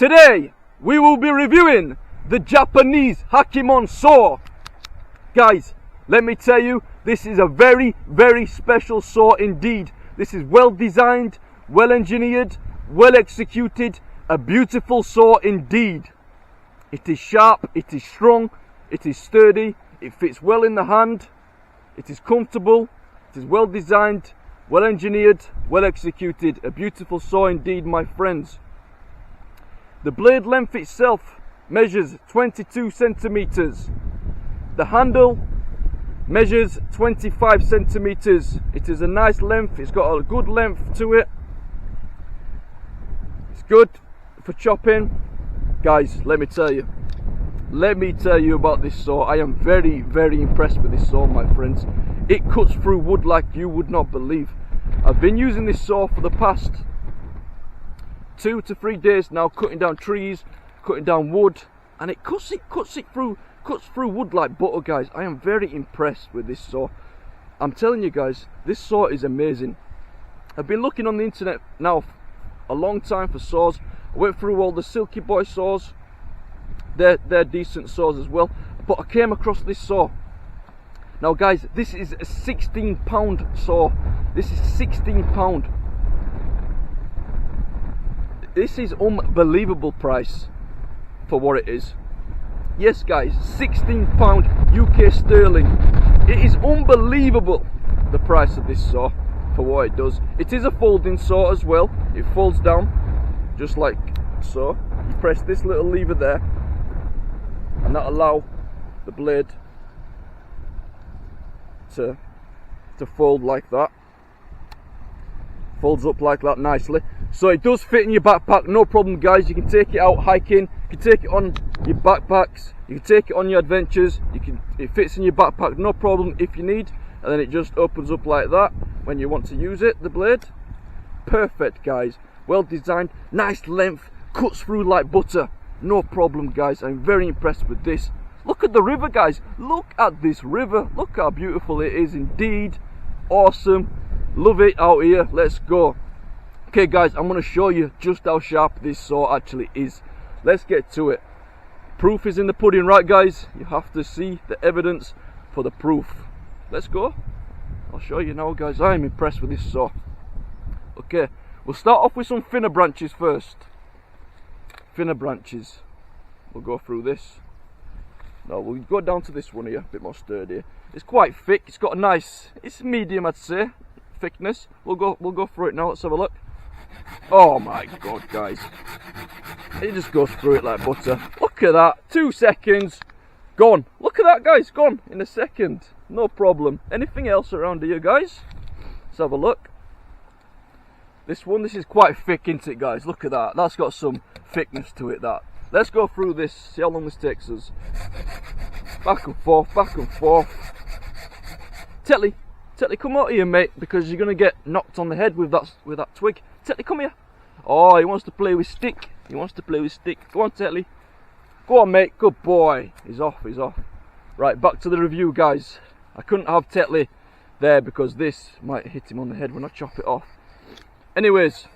Today we will be reviewing the Japanese Hachiemon saw. Guys, let me tell you, this is a very, very special saw indeed. This is well designed, well engineered, well executed, a beautiful saw indeed. It is sharp, it is strong, it is sturdy, it fits well in the hand, it is comfortable, it is well designed, well engineered, well executed, a beautiful saw indeed, my friends. The blade length itself measures 22 centimeters. The handle measures 25 centimeters. It is a nice length, it's got a good length to it. It's good for chopping. Guys, let me tell you about this saw. I am very, very impressed with this saw, my friends. It cuts through wood like you would not believe. I've been using this saw for the past 2 to 3 days now, cutting down trees, cutting down wood, and it cuts through wood like butter, guys. I am very impressed with this saw. I'm telling you guys, this saw is amazing. I've been looking on the internet now a long time for saws. I went through all the Silky Boy saws. They're decent saws as well, but I came across this saw. Now guys, this is a £16 saw. This is £16. This is unbelievable price for what it is. Yes guys, £16 UK sterling. It is unbelievable, the price of this saw for what it does. It is a folding saw as well. It folds down just like so. You press this little lever there and that allow the blade to fold like that. Folds up like that nicely. So it does fit in your backpack, no problem guys. You can take it out hiking, you can take it on your backpacks, you can take it on your adventures, it fits in your backpack, no problem if you need. And then it just opens up like that when you want to use it, the blade. Perfect guys, well designed, nice length, cuts through like butter, no problem guys. I'm very impressed with this. Look at the river guys, look at this river, look how beautiful it is indeed. Awesome, love it out here, let's go. Okay guys, I'm going to show you just how sharp this saw actually is. Let's get to it. Proof is in the pudding, right guys? You have to see the evidence for the proof. Let's go. I'll show you now guys. I am impressed with this saw. Okay, we'll start off with some thinner branches first. Thinner branches. We'll go through this. Now we'll go down to this one here, a bit more sturdy. It's quite thick, it's got a nice, it's medium I'd say, thickness. We'll go through it now, let's have a look. Oh my god guys, it just goes through it like butter. Look at that, 2 seconds, gone. Look at that guys, gone in a second, no problem. Anything else around here guys? Let's have a look. This is quite thick, isn't it guys? Look at that, that's got some thickness to it, that. Let's go through this, see how long this takes us. Back and forth, back and forth. Tetley, come out here mate, because you're going to get knocked on the head with that twig. Tetley, come here. Oh, he wants to play with stick. He wants to play with stick. Go on Tetley. Go on mate, good boy. He's off, he's off. Right, back to the review guys. I couldn't have Tetley there because this might hit him on the head when I chop it off. Anyways,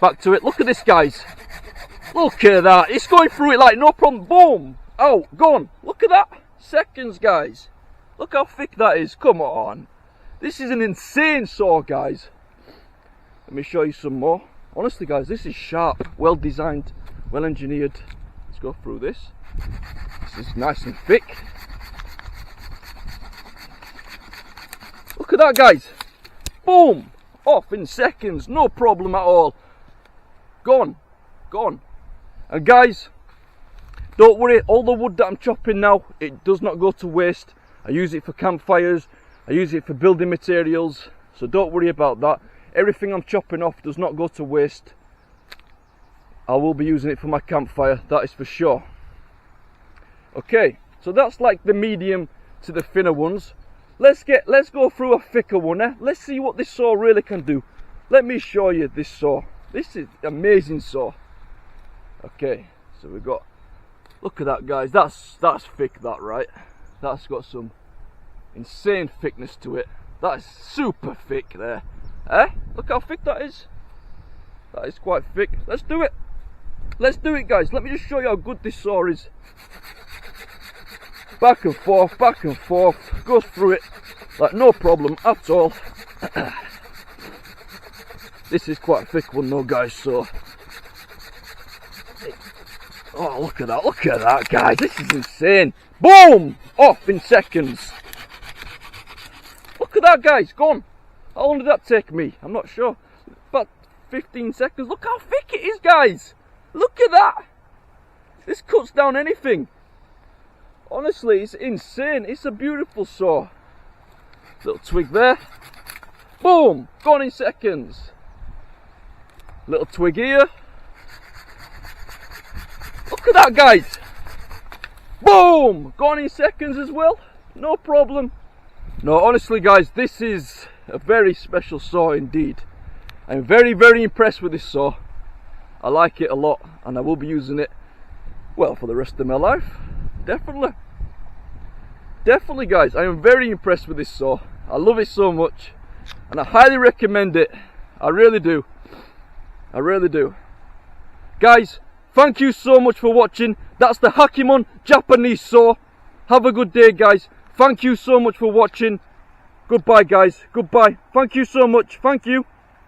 back to it. Look at this guys. Look at that, it's going through it like no problem. Boom, oh, gone. Look at that, seconds guys. Look how thick that is, come on. This is an insane saw guys. Let me show you some more. Honestly guys, this is sharp, well designed, well engineered. Let's go through this. This is nice and thick. Look at that guys. Boom, off in seconds, no problem at all. Gone, gone. And guys, don't worry, all the wood that I'm chopping now, it does not go to waste. I use it for campfires, I use it for building materials, so don't worry about that. Everything I'm chopping off does not go to waste. I will be using it for my campfire, that is for sure. Okay, so that's like the medium to the thinner ones. Let's go through a thicker one, eh? Let's see what this saw really can do. Let me show you this saw. This is an amazing saw. Okay, so we've got, look at that guys, that's thick, that, right? That's got some insane thickness to it. That is super thick there. Eh? Look how thick that is. That is quite thick. Let's do it. Let's do it, guys. Let me just show you how good this saw is. Back and forth, goes through it like no problem at all. This is quite a thick one though, guys, so... Oh, look at that, guys. This is insane. Boom! Off in seconds. Look at that, guys. Gone. How long did that take me? I'm not sure. About 15 seconds. Look how thick it is, guys. Look at that. This cuts down anything. Honestly, it's insane. It's a beautiful saw. Little twig there. Boom! Gone in seconds. Little twig here. Look at that, guys. Boom! Gone in seconds as well. No problem. No, honestly, guys, this is a very special saw indeed. I'm very, very impressed with this saw. I like it a lot, and I will be using it, well, for the rest of my life. Definitely. Definitely, guys, I am very impressed with this saw. I love it so much, and I highly recommend it. I really do. I really do. Guys, thank you so much for watching. That's the Hachiemon Japanese saw. Have a good day, guys. Thank you so much for watching. Goodbye, guys. Goodbye. Thank you so much. Thank you.